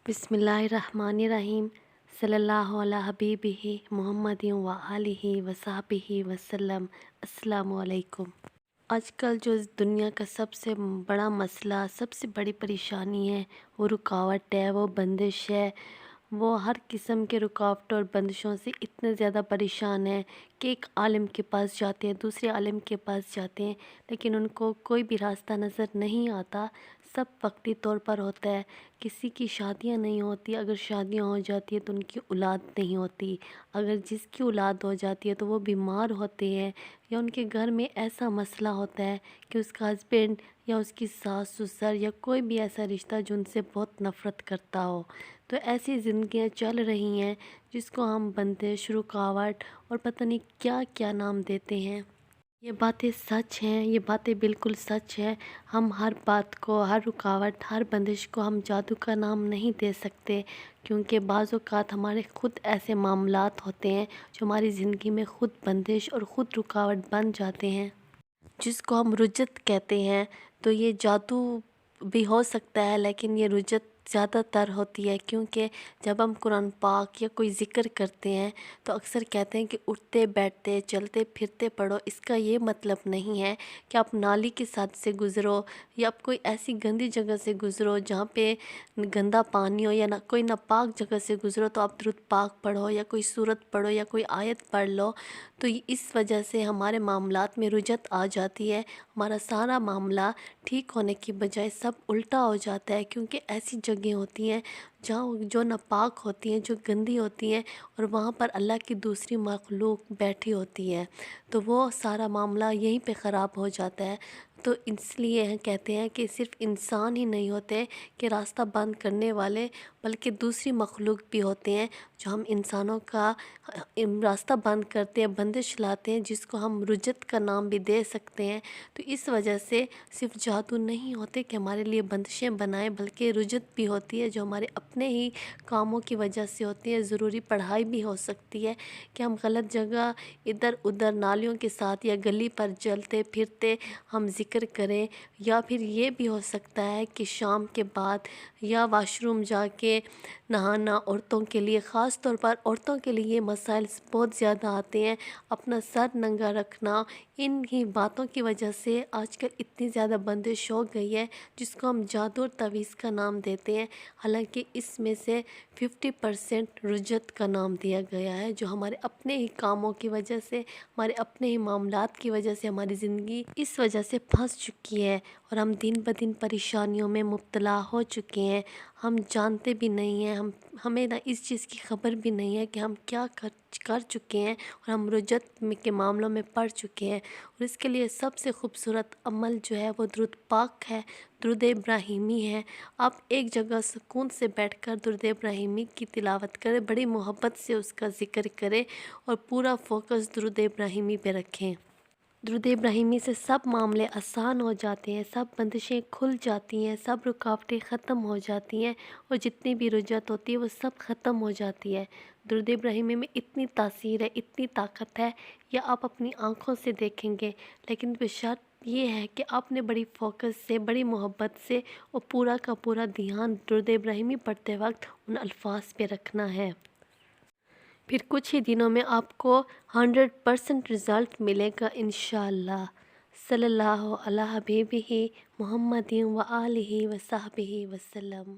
بسم اللہ الرحمن الرحیم صلی اللہ علیہ حبیبہ محمد و آلہ و صحبہ وسلم۔ السلام علیکم۔ آج کل جو دنیا کا سب سے بڑا مسئلہ، سب سے بڑی پریشانی ہے، وہ رکاوٹ ہے، وہ بندش ہے۔ وہ ہر قسم کے رکاوٹوں اور بندشوں سے اتنے زیادہ پریشان ہیں کہ ایک عالم کے پاس جاتے ہیں، دوسرے عالم کے پاس جاتے ہیں، لیکن ان کو کوئی بھی راستہ نظر نہیں آتا۔ سب وقتی طور پر ہوتا ہے۔ کسی کی شادیاں نہیں ہوتی، اگر شادیاں ہو جاتی ہیں تو ان کی اولاد نہیں ہوتی۔ اگر جس کی اولاد ہو جاتی ہے تو وہ بیمار ہوتے ہیں، یا ان کے گھر میں ایسا مسئلہ ہوتا ہے کہ اس کا ہسبینڈ یا اس کی ساس سسر یا کوئی بھی ایسا رشتہ جو ان سے بہت نفرت کرتا ہو۔ تو ایسی زندگیاں چل رہی ہیں جس کو ہم بندش، رکاوٹ اور پتہ نہیں کیا کیا نام دیتے ہیں۔ یہ باتیں سچ ہیں، یہ باتیں بالکل سچ ہیں۔ ہم ہر بات کو، ہر رکاوٹ، ہر بندش کو ہم جادو کا نام نہیں دے سکتے، کیونکہ بعض اوقات ہمارے خود ایسے معاملات ہوتے ہیں جو ہماری زندگی میں خود بندش اور خود رکاوٹ بن جاتے ہیں، جس کو ہم رجت کہتے ہیں۔ تو یہ جادو بھی ہو سکتا ہے، لیکن یہ رجت زیادہ تر ہوتی ہے، کیونکہ جب ہم قرآن پاک یا کوئی ذکر کرتے ہیں تو اکثر کہتے ہیں کہ اٹھتے بیٹھتے چلتے پھرتے پڑھو۔ اس کا یہ مطلب نہیں ہے کہ آپ نالی کے ساتھ سے گزرو یا آپ کوئی ایسی گندی جگہ سے گزرو جہاں پہ گندا پانی ہو، یا نہ کوئی ناپاک جگہ سے گزرو تو آپ درود پاک پڑھو یا کوئی سورت پڑھو یا کوئی آیت پڑھ لو۔ تو اس وجہ سے ہمارے معاملات میں رجت آ جاتی ہے، ہمارا سارا معاملہ ٹھیک ہونے کی بجائے سب الٹا ہو جاتا ہے، کیونکہ ایسی جگہیں ہوتی ہیں جہاں جو ناپاک ہوتی ہیں، جو گندی ہوتی ہیں، اور وہاں پر اللہ کی دوسری مخلوق بیٹھی ہوتی ہے، تو وہ سارا معاملہ یہیں پہ خراب ہو جاتا ہے۔ تو اس لیے کہتے ہیں کہ صرف انسان ہی نہیں ہوتے کہ راستہ بند کرنے والے، بلکہ دوسری مخلوق بھی ہوتے ہیں جو ہم انسانوں کا راستہ بند کرتے ہیں، بندش لاتے ہیں، جس کو ہم رجت کا نام بھی دے سکتے ہیں۔ تو اس وجہ سے صرف جادو نہیں ہوتے کہ ہمارے لیے بندشیں بنائیں، بلکہ رجت بھی ہوتی ہے جو ہمارے اپنے ہی کاموں کی وجہ سے ہوتی ہے۔ ضروری پڑھائی بھی ہو سکتی ہے کہ ہم غلط جگہ ادھر ادھر نالیوں کے ساتھ یا گلی پر چلتے پھرتے ہم ذکر کریں، یا پھر یہ بھی ہو سکتا ہے کہ شام کے بعد یا واش روم جا کے نہانا عورتوں کے لیے، خاص طور پر عورتوں کے لیے یہ مسائل بہت زیادہ آتے ہیں، اپنا سر ننگا رکھنا۔ ان ہی باتوں کی وجہ سے آج کل اتنی زیادہ بندش ہو گئی ہے جس کو ہم جادو اور تعویذ کا نام دیتے ہیں، حالانکہ اس میں سے 50% رجت کا نام دیا گیا ہے، جو ہمارے اپنے ہی کاموں کی وجہ سے، ہمارے اپنے ہی معاملات کی وجہ سے ہماری زندگی اس وجہ سے پھنس چکی ہے، اور ہم دن بدن پریشانیوں میں مبتلا ہو چکے ہیں۔ ہم جانتے بھی نہیں ہیں، ہمیں نہ اس چیز کی خبر بھی نہیں ہے کہ ہم کیا کر چکے ہیں، اور ہم رجت کے معاملوں میں پڑ چکے ہیں۔ اور اس کے لیے سب سے خوبصورت عمل جو ہے وہ درود پاک ہے، درود ابراہیمی ہے۔ آپ ایک جگہ سکون سے بیٹھ کر درود ابراہیمی کی تلاوت کریں، بڑی محبت سے اس کا ذکر کریں، اور پورا فوکس درود ابراہیمی پہ رکھیں۔ درود ابراہیمی سے سب معاملے آسان ہو جاتے ہیں، سب بندشیں کھل جاتی ہیں، سب رکاوٹیں ختم ہو جاتی ہیں، اور جتنی بھی رجت ہوتی ہے وہ سب ختم ہو جاتی ہے۔ درود ابراہیمی میں اتنی تاثیر ہے، اتنی طاقت ہے، یا آپ اپنی آنکھوں سے دیکھیں گے، لیکن بشرط یہ ہے کہ آپ نے بڑی فوکس سے، بڑی محبت سے، اور پورا کا پورا دھیان درود ابراہیمی پڑھتے وقت ان الفاظ پہ رکھنا ہے۔ پھر کچھ ہی دنوں میں آپ کو 100% رزلٹ ملے گا انشاءاللہ۔ صلی اللہ علیہ حبیبہ محمد و آلہ و صحبہ وسلم۔